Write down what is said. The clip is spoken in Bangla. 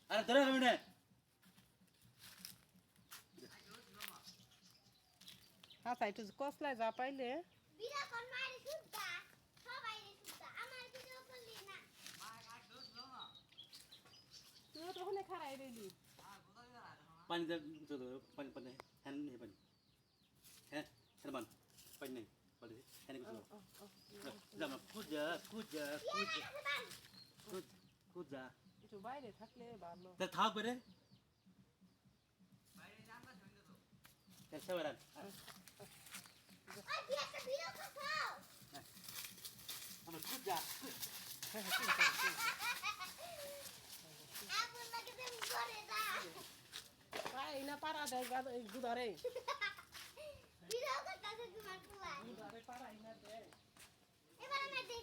আরে ধরে হবে না আচ্ছা একটু কসলায় যা পাইলে বিরা কোন মারি সুদ্ধা সবাই রে সুদ্ধা আমার ভিডিও করলি না তুই তো ওখানে খাড়াই রইলি পানি দে চলো পানি পানি হ্যান নেই পানি হ্যাঁ হ্যাঁ মান পানি নেই পানি হ্যাঁ নেই চলো জামা কুজা কুজা কুজা কুজা একটু বাইরে থাকলে ভালো তা থাক বেরে কেসে বেরান ওই কি একটা ভিডিও করছাও আমার কুজা আপন লাগে তুমি করে দা পাই না পারা দেয় গুদারে ভিডিও করতেছে তোমার কুলা গুদারে পারাই না দেয় এবার আমি দেই